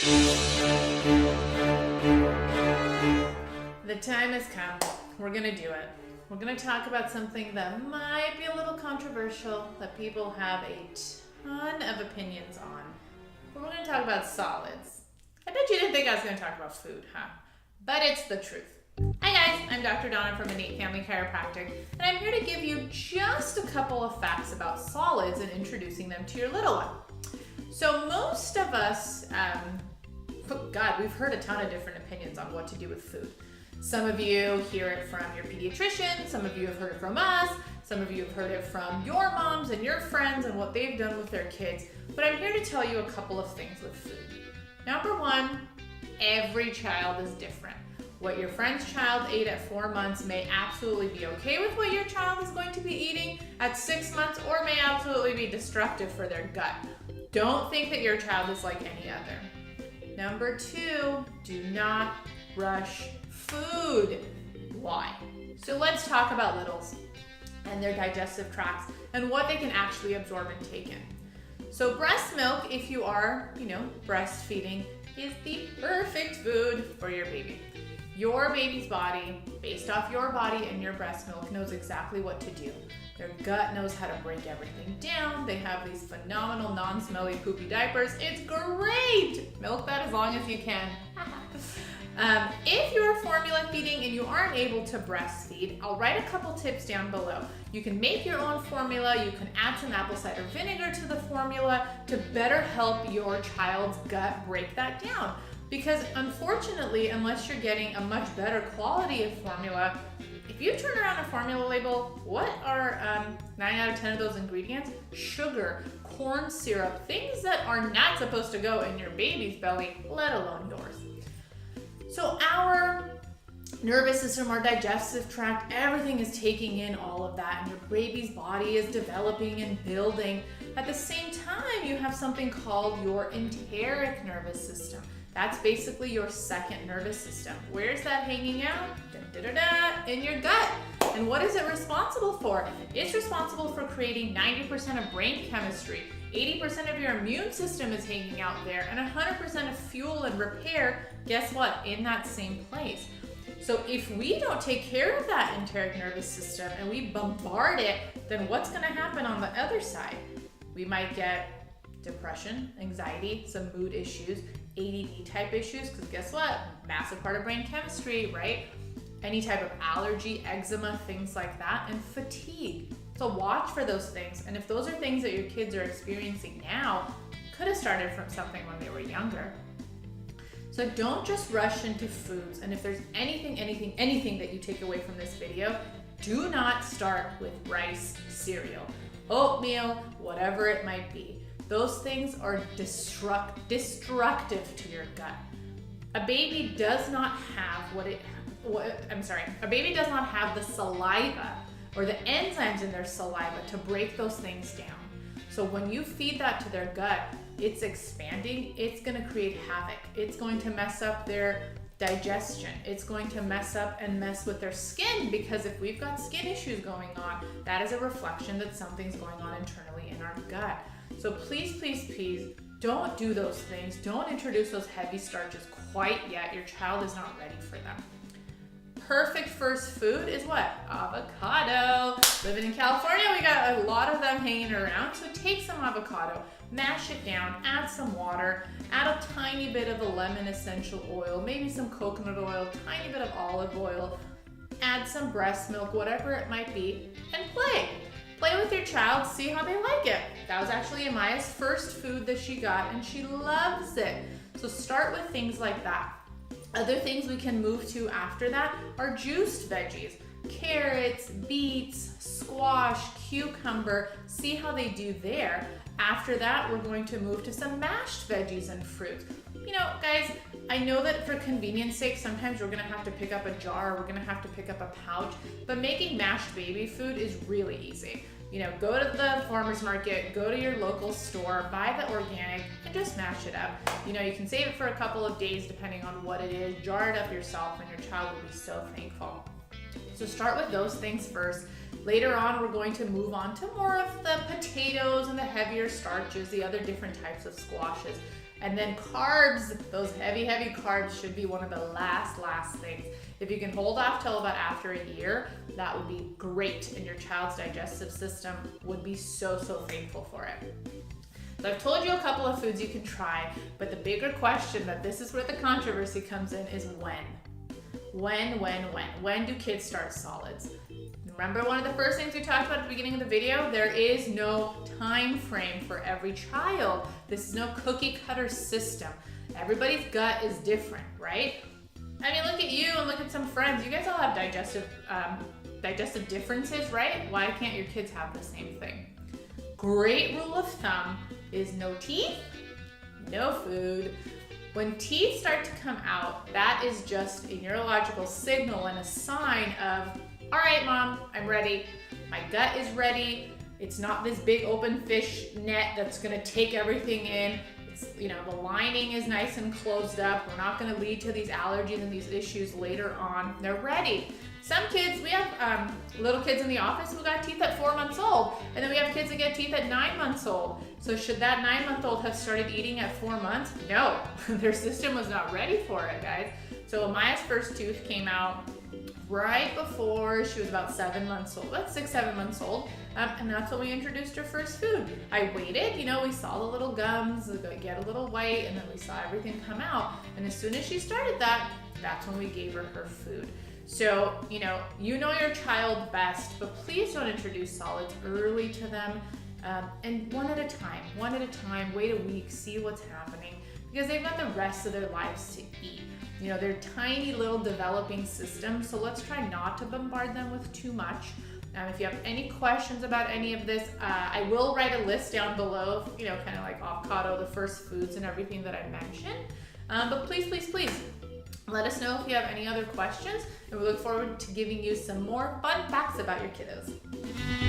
The time has come. We're gonna do it. We're gonna talk about something that might be a little controversial, that people have a ton of opinions on. But we're gonna talk about solids. I bet you didn't think I was gonna talk about food, huh? But it's the truth. Hi guys, I'm Dr. Donna from Innate Family Chiropractic, and I'm here to give you just a couple of facts about solids and introducing them to your little one. So most of us, we've heard a ton of different opinions on what to do with food. Some of you hear it from your pediatrician, some of you have heard it from us, some of you have heard it from your moms and your friends and what they've done with their kids. But I'm here to tell you a couple of things with food. Number one, every child is different. What your friend's child ate at 4 months may absolutely be okay with what your child is going to be eating at 6 months, or may absolutely be destructive for their gut. Don't think that your child is like any other. Number two, do not rush food. Why? So let's talk about littles and their digestive tracts and what they can actually absorb and take in. So breast milk, if you are, breastfeeding, is the perfect food for your baby. Your baby's body, based off your body and your breast milk, knows exactly what to do. Their gut knows how to break everything down. They have these phenomenal non-smelly poopy diapers. It's great! Milk that as long as you can. If you're formula feeding and you aren't able to breastfeed, I'll write a couple tips down below. You can make your own formula. You can add some apple cider vinegar to the formula to better help your child's gut break that down. Because unfortunately, unless you're getting a much better quality of formula, if you turn around a formula label, what are 9 out of 10 of those ingredients? Sugar, corn syrup, things that are not supposed to go in your baby's belly, let alone yours. So our nervous system, our digestive tract, everything is taking in all of that, and your baby's body is developing and building. At the same time, you have something called your enteric nervous system. That's basically your second nervous system. Where's that hanging out? In your gut. And what is it responsible for? It's responsible for creating 90% of brain chemistry. 80% of your immune system is hanging out there, and 100% of fuel and repair, guess what? In that same place. So if we don't take care of that enteric nervous system and we bombard it, then what's gonna happen on the other side? We might get depression, anxiety, some mood issues, ADD type issues, because guess what? Massive part of brain chemistry, right? Any type of allergy, eczema, things like that, and fatigue. So watch for those things. And if those are things that your kids are experiencing now, could have started from something when they were younger. So don't just rush into foods. And if there's anything that you take away from this video, do not start with rice, cereal, oatmeal, whatever it might be. Those things are destructive to your gut. A baby does not have a baby does not have the saliva or the enzymes in their saliva to break those things down. So when you feed that to their gut, it's expanding, it's gonna create havoc. It's going to mess up their digestion. It's going to mess with their skin, because if we've got skin issues going on, that is a reflection that something's going on internally in our gut. So please, please, please don't do those things. Don't introduce those heavy starches quite yet. Your child is not ready for them. Perfect first food is what? Avocado. Living in California, we got a lot of them hanging around. So take some avocado, mash it down, add some water, add a tiny bit of a lemon essential oil, maybe some coconut oil, tiny bit of olive oil, add some breast milk, whatever it might be, and play. Play with your child, see how they like it. That was actually Amaya's first food that she got, and she loves it. So start with things like that. Other things we can move to after that are juiced veggies. Carrots, beets, squash, cucumber, see how they do there. After that, we're going to move to some mashed veggies and fruits. Guys, I know that for convenience sake, sometimes we're gonna have to pick up a jar, we're gonna have to pick up a pouch, but making mashed baby food is really easy. Go to the farmer's market, go to your local store, buy the organic, and just mash it up. You can save it for a couple of days depending on what it is, jar it up yourself, and your child will be so thankful. So start with those things first. Later on, we're going to move on to more of the potatoes and the heavier starches, the other different types of squashes. And then carbs, those heavy carbs should be one of the last things. If you can hold off till about after a year, that would be great, and your child's digestive system would be so thankful for it. So I've told you a couple of foods you can try, but the bigger question, that this is where the controversy comes in, is when. When do kids start solids? Remember one of the first things we talked about at the beginning of the video? There is no time frame for every child. This is no cookie cutter system. Everybody's gut is different, right? I mean, look at you and look at some friends. You guys all have digestive differences, right? Why can't your kids have the same thing? Great rule of thumb is no teeth, no food. When teeth start to come out, that is just a neurological signal and a sign of, all right, Mom, I'm ready. My gut is ready. It's not this big open fish net that's gonna take everything in. It's, the lining is nice and closed up. We're not gonna lead to these allergies and these issues later on. They're ready. Some kids, we have little kids in the office who got teeth at 4 months old, and then we have kids that get teeth at 9 months old. So should that 9-month-old have started eating at 4 months? No, their system was not ready for it, guys. So Amaya's first tooth came out right before she was about 7 months old, about 6-7 months old, and that's when we introduced her first food. I waited, we saw the little gums get a little white, and then we saw everything come out, and as soon as she started that, that's when we gave her her food. So, you know your child best, but please don't introduce solids early to them, and one at a time, wait a week, see what's happening, because they've got the rest of their lives to eat. They're tiny little developing systems, so let's try not to bombard them with too much. If you have any questions about any of this, I will write a list down below, kind of like avocado, the first foods and everything that I mentioned. But please, let us know if you have any other questions, and we look forward to giving you some more fun facts about your kiddos.